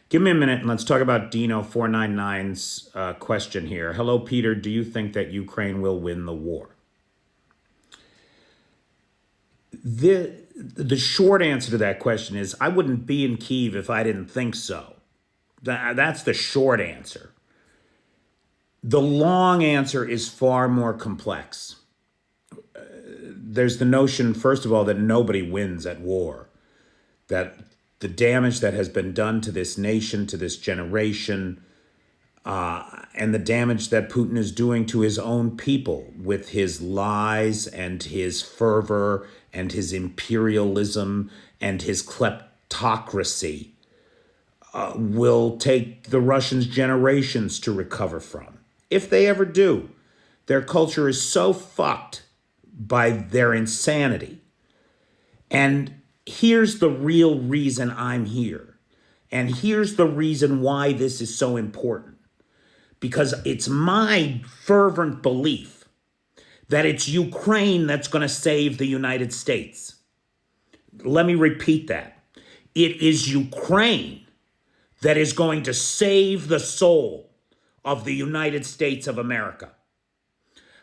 Give me a minute and let's talk about Dino 499's question here. Hello, Peter. Do you think that Ukraine will win the war? The short answer to that question is I wouldn't be in Kyiv if I didn't think so. That's the short answer. The long answer is far more complex. There's the notion, first of all, that nobody wins at war, that the damage that has been done to this nation, to this generation, and the damage that Putin is doing to his own people with his lies and his fervor and his imperialism and his kleptocracy will take the Russians generations to recover from. If they ever do, their culture is so fucked by their insanity. And here's the real reason I'm here. And here's the reason why this is so important. Because it's my fervent belief that it's Ukraine that's going to save the United States. Let me repeat that. It is Ukraine that is going to save the soul of the United States of America.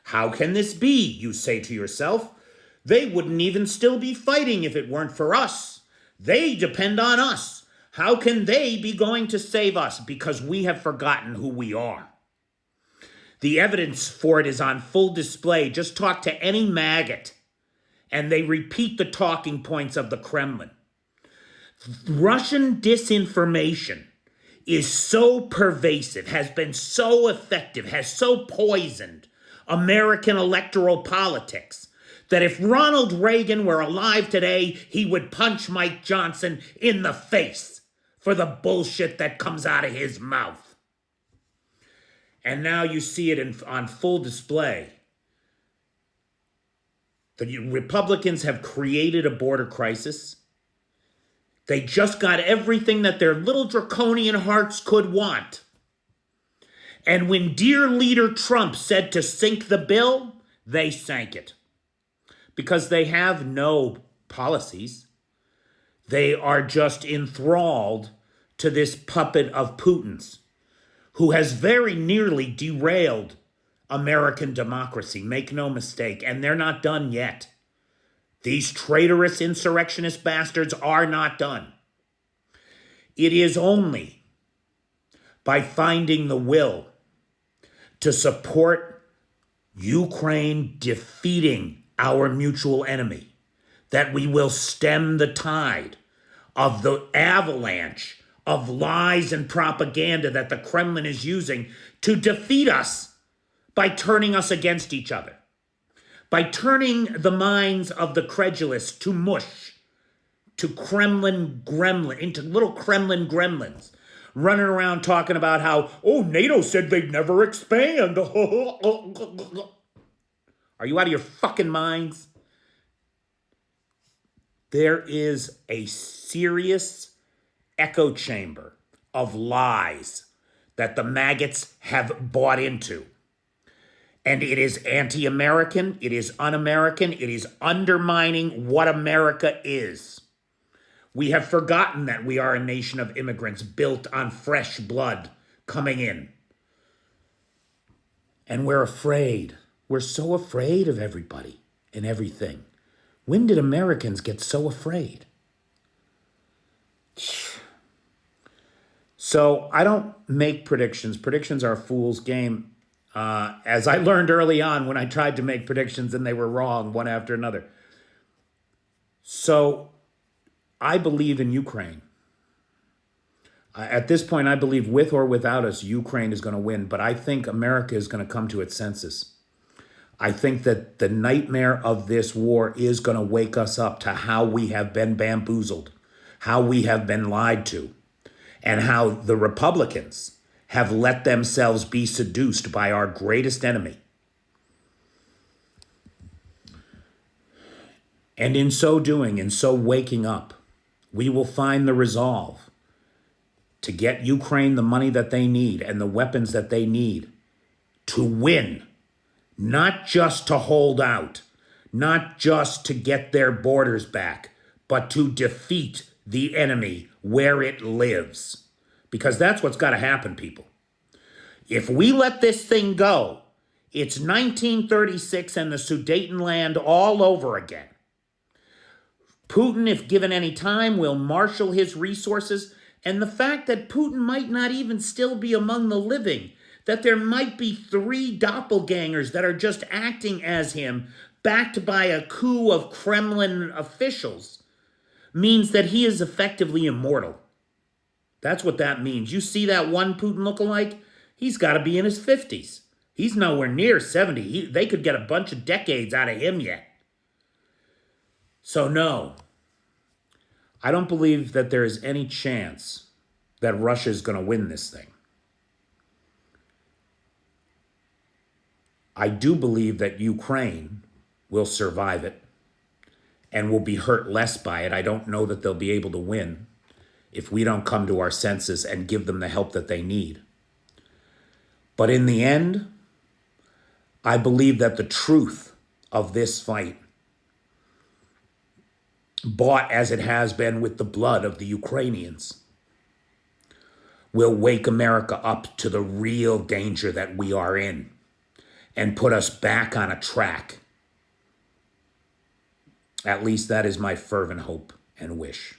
How can this be, you say to yourself? They wouldn't even still be fighting if it weren't for us. They depend on us. How can they be going to save us? Because we have forgotten who we are. The evidence for it is on full display. Just talk to any maggot, and they repeat the talking points of the Kremlin. Russian disinformation is so pervasive, has been so effective, has so poisoned American electoral politics that if Ronald Reagan were alive today, he would punch Mike Johnson in the face for the bullshit that comes out of his mouth. And now you see it on full display. The Republicans have created a border crisis. They just got everything that their little draconian hearts could want. And when dear leader Trump said to sink the bill, they sank it. Because they have no policies. They are just enthralled to this puppet of Putin's, who has very nearly derailed American democracy. Make no mistake. And they're not done yet. These traitorous insurrectionist bastards are not done. It is only by finding the will to support Ukraine defeating our mutual enemy that we will stem the tide of the avalanche of lies and propaganda that the Kremlin is using to defeat us by turning us against each other, by turning the minds of the credulous to mush, to into little Kremlin gremlins, running around talking about how, NATO said they'd never expand. Are you out of your fucking minds? There is a serious echo chamber of lies that the maggots have bought into. And it is anti-American, it is un-American, it is undermining what America is. We have forgotten that we are a nation of immigrants built on fresh blood coming in. And we're afraid. We're so afraid of everybody and everything. When did Americans get so afraid? So I don't make predictions. Predictions are a fool's game. As I learned early on when I tried to make predictions and they were wrong one after another. So I believe in Ukraine. At this point, I believe with or without us, Ukraine is going to win. But I think America is going to come to its senses. I think that the nightmare of this war is going to wake us up to how we have been bamboozled, how we have been lied to, and how the Republicans have let themselves be seduced by our greatest enemy. And in so doing, in so waking up, we will find the resolve to get Ukraine the money that they need and the weapons that they need to win, not just to hold out, not just to get their borders back, but to defeat the enemy where it lives. because that's what's got to happen, people. If we let this thing go, it's 1936 and the Sudetenland all over again. Putin, if given any time, will marshal his resources, and the fact that Putin might not even still be among the living, that there might be 3 doppelgangers that are just acting as him, backed by a coup of Kremlin officials, means that he is effectively immortal. That's what that means. You see that one Putin lookalike? He's got to be in his 50s. He's nowhere near 70. They could get a bunch of decades out of him yet. So no, I don't believe that there is any chance that Russia is going to win this thing. I do believe that Ukraine will survive it and will be hurt less by it. I don't know that they'll be able to win if we don't come to our senses and give them the help that they need. But in the end, I believe that the truth of this fight, bought as it has been with the blood of the Ukrainians, will wake America up to the real danger that we are in and put us back on a track. At least that is my fervent hope and wish.